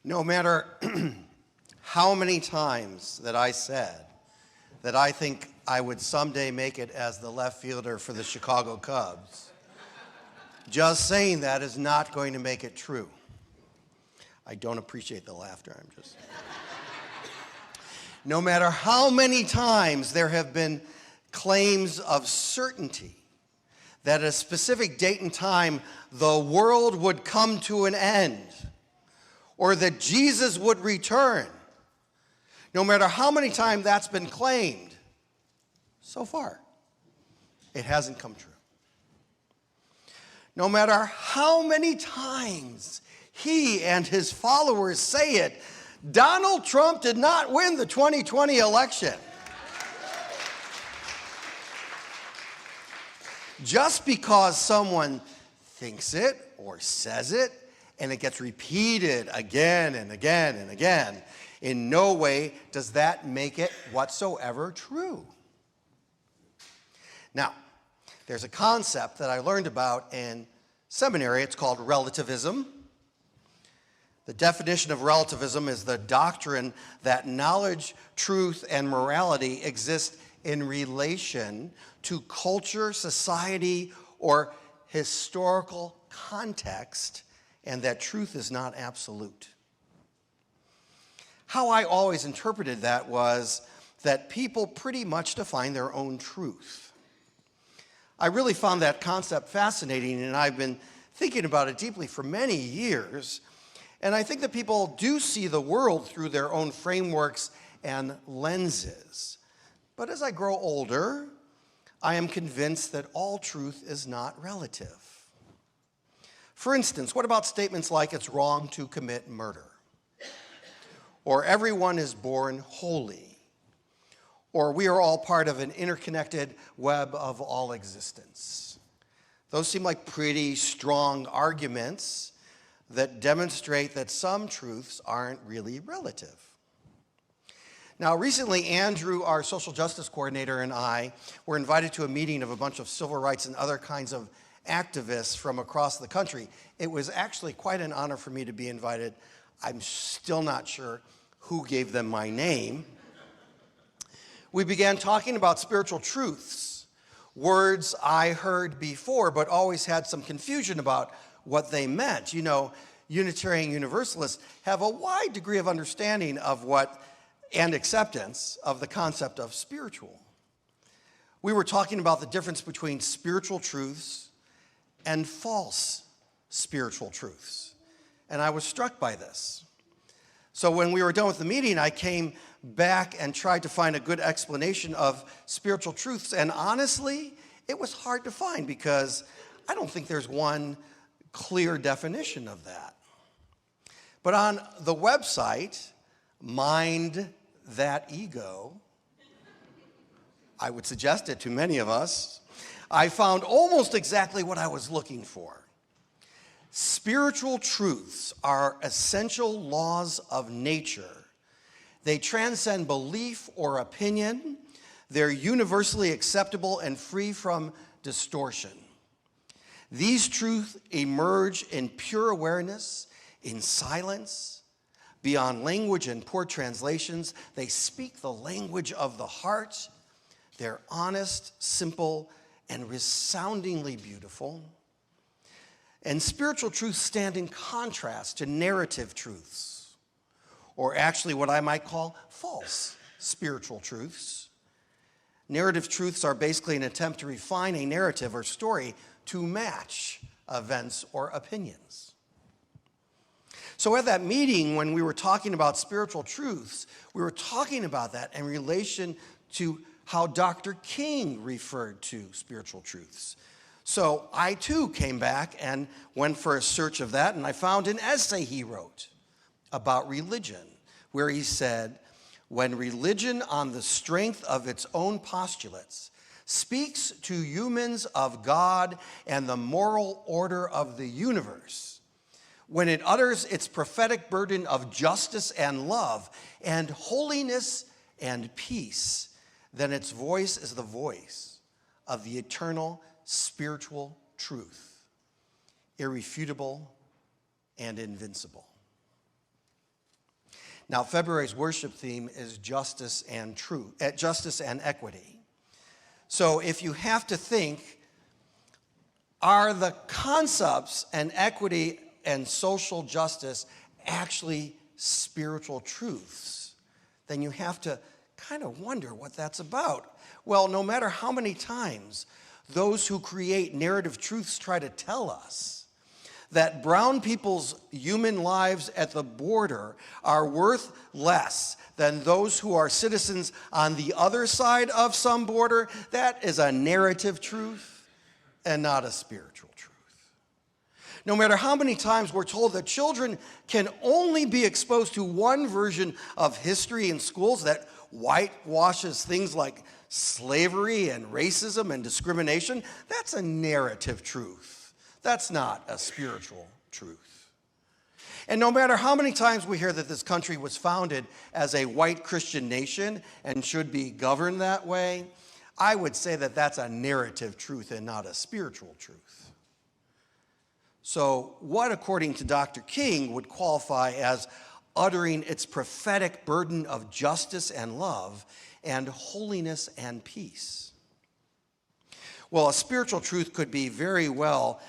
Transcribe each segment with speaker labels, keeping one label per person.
Speaker 1: No matter how many times that I said that I think I would someday make it as the left fielder for the Chicago Cubs, just saying that is not going to make it true. I don't appreciate the laughter, I'm just... No matter how many times there have been claims of certainty that at a specific date and time the world would come to an end, or that Jesus would return, no matter how many times that's been claimed, so far, it hasn't come true. No matter how many times he and his followers say it, Donald Trump did not win the 2020 election. Just because someone thinks it or says it, and it gets repeated again and again and again, in no way does that make it whatsoever true. Now, there's a concept that I learned about in seminary. It's called relativism. The definition of relativism is the doctrine that knowledge, truth, and morality exist in relation to culture, society, or historical context, and that truth is not absolute. How I always interpreted that was that people pretty much define their own truth. I really found that concept fascinating, and I've been thinking about it deeply for many years. And I think that people do see the world through their own frameworks and lenses. But as I grow older, I am convinced that all truth is not relative. For instance, what about statements like it's wrong to commit murder? Or everyone is born holy? Or we are all part of an interconnected web of all existence? Those seem like pretty strong arguments that demonstrate that some truths aren't really relative. Now, recently, Andrew, our social justice coordinator, and I were invited to a meeting of a bunch of civil rights and other kinds of activists from across the country. It was actually quite an honor for me to be invited. I'm still not sure who gave them my name. We began talking about spiritual truths, words I heard before but always had some confusion about what they meant. You know, Unitarian Universalists have a wide degree of understanding of what and acceptance of the concept of spiritual. We were talking about the difference between spiritual truths and false spiritual truths, and I was struck by this. So when we were done with the meeting, I came back and tried to find a good explanation of spiritual truths, and honestly, it was hard to find because I don't think there's one clear definition of that. But on the website, Mind That Ego, I would suggest it to many of us, I found almost exactly what I was looking for. Spiritual truths are essential laws of nature. They transcend belief or opinion. They're universally acceptable and free from distortion. These truths emerge in pure awareness, in silence, beyond language and poor translations. They speak the language of the heart. They're honest, simple, and resoundingly beautiful. And spiritual truths stand in contrast to narrative truths, or actually what I might call false spiritual truths. Narrative truths are basically an attempt to refine a narrative or story to match events or opinions. So at that meeting, when we were talking about spiritual truths, we were talking about that in relation to how Dr. King referred to spiritual truths. So I too came back and went for a search of that, and I found an essay he wrote about religion, where he said, when religion on the strength of its own postulates speaks to humans of God and the moral order of the universe, when it utters its prophetic burden of justice and love and holiness and peace, then its voice is the voice of the eternal spiritual truth, irrefutable and invincible. Now, February's worship theme is justice and equity. So if you have to think, are the concepts and equity and social justice actually spiritual truths? Then you have to kind of wonder what that's about. Well, no matter how many times those who create narrative truths try to tell us that brown people's human lives at the border are worth less than those who are citizens on the other side of some border, that is a narrative truth and not a spiritual truth. No matter how many times we're told that children can only be exposed to one version of history in schools that whitewashes things like slavery and racism and discrimination, that's a narrative truth. That's not a spiritual truth. And no matter how many times we hear that this country was founded as a white Christian nation and should be governed that way, I would say that that's a narrative truth and not a spiritual truth. So what, according to Dr. King, would qualify as uttering its prophetic burden of justice and love and holiness and peace? Well, a spiritual truth could very well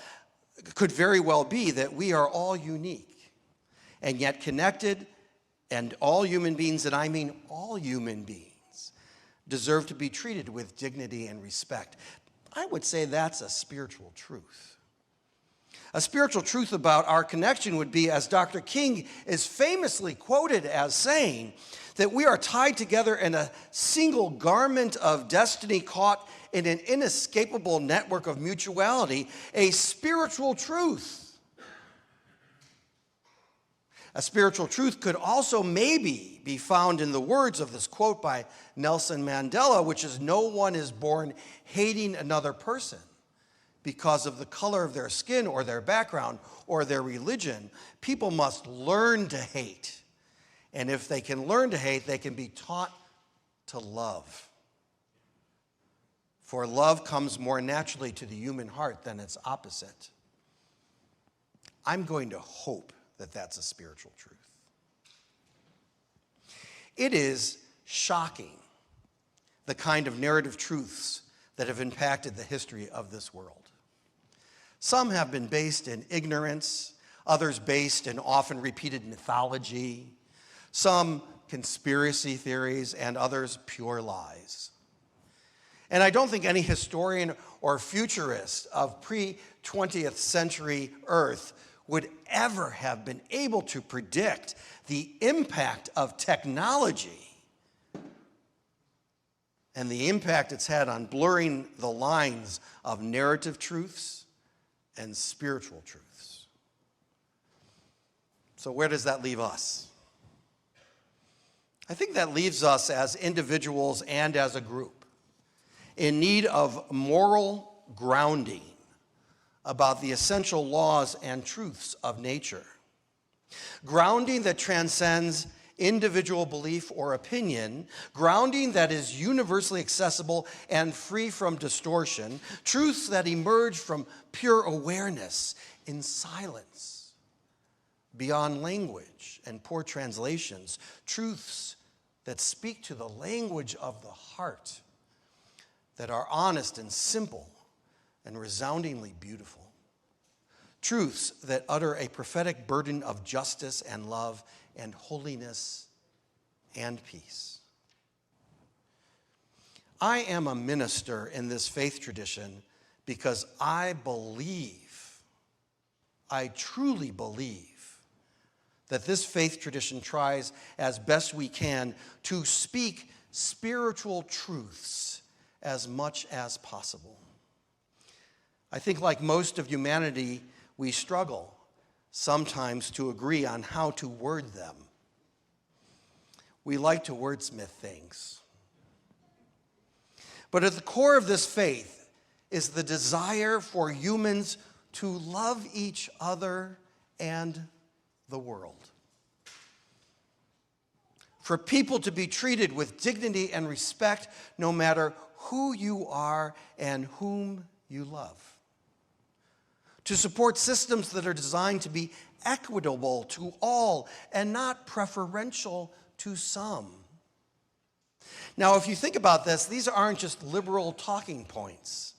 Speaker 1: be that we are all unique and yet connected, and all human beings, and I mean all human beings, deserve to be treated with dignity and respect. I would say that's a spiritual truth. A spiritual truth about our connection would be, as Dr. King is famously quoted as saying, that we are tied together in a single garment of destiny, caught in an inescapable network of mutuality, a spiritual truth. A spiritual truth could also maybe be found in the words of this quote by Nelson Mandela, which is, "No one is born hating another person because of the color of their skin or their background or their religion. People must learn to hate. And if they can learn to hate, they can be taught to love. For love comes more naturally to the human heart than its opposite." I'm going to hope that that's a spiritual truth. It is shocking, the kind of narrative truths that have impacted the history of this world. Some have been based in ignorance, others based in often repeated mythology, some conspiracy theories, and others pure lies. And I don't think any historian or futurist of pre-20th century Earth would ever have been able to predict the impact of technology and the impact it's had on blurring the lines of narrative truths and spiritual truths. So where does that leave us? I think that leaves us as individuals and as a group in need of moral grounding about the essential laws and truths of nature. Grounding that transcends individual belief or opinion, grounding that is universally accessible and free from distortion, truths that emerge from pure awareness in silence, beyond language and poor translations, truths that speak to the language of the heart, that are honest and simple and resoundingly beautiful. Truths that utter a prophetic burden of justice and love and holiness and peace. I am a minister in this faith tradition because I truly believe that this faith tradition tries as best we can to speak spiritual truths as much as possible. I think, like most of humanity, we struggle sometimes to agree on how to word them. We like to wordsmith things. But at the core of this faith is the desire for humans to love each other and the world. For people to be treated with dignity and respect no matter who you are and whom you love. to support systems that are designed to be equitable to all and not preferential to some. Now, if you think about this, these aren't just liberal talking points.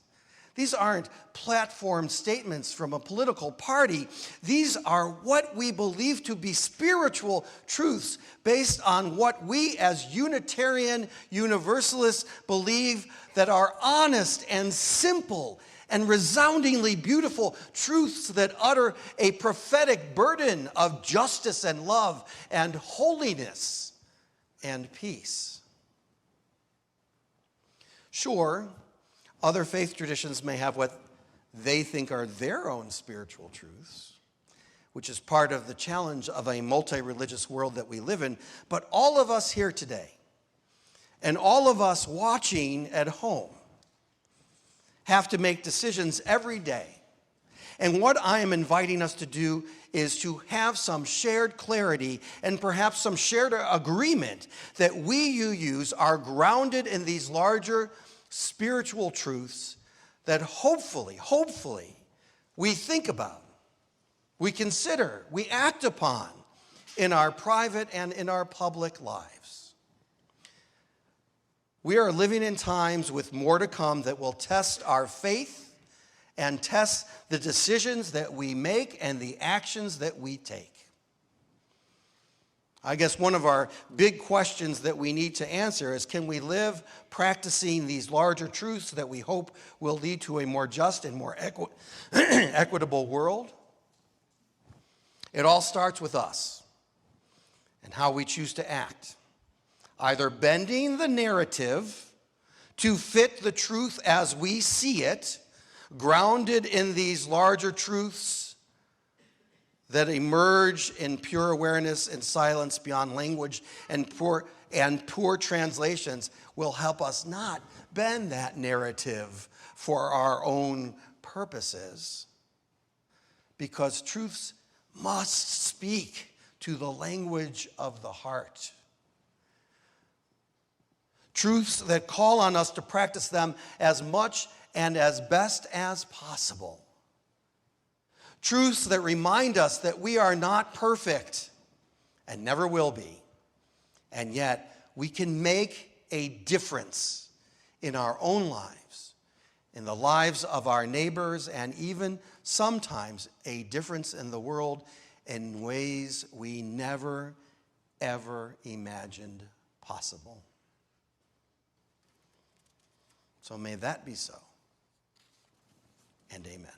Speaker 1: These aren't platform statements from a political party. These are what we believe to be spiritual truths based on what we as Unitarian Universalists believe that are honest and simple and resoundingly beautiful truths that utter a prophetic burden of justice and love and holiness and peace. Sure, other faith traditions may have what they think are their own spiritual truths, which is part of the challenge of a multi-religious world that we live in. But all of us here today, and all of us watching at home, have to make decisions every day. And what I am inviting us to do is to have some shared clarity and perhaps some shared agreement that we UUs are grounded in these larger spiritual truths that hopefully, we think about, we consider, we act upon in our private and in our public lives. We are living in times with more to come that will test our faith and test the decisions that we make and the actions that we take. I guess one of our big questions that we need to answer is, can we live practicing these larger truths that we hope will lead to a more just and more equitable world? It all starts with us and how we choose to act, either bending the narrative to fit the truth as we see it, grounded in these larger truths that emerge in pure awareness and silence beyond language, and poor translations will help us not bend that narrative for our own purposes, because truths must speak to the language of the heart. Truths that call on us to practice them as much and as best as possible. Truths that remind us that we are not perfect and never will be, and yet we can make a difference in our own lives, in the lives of our neighbors, and even sometimes a difference in the world in ways we never, ever imagined possible. So may that be so, and amen.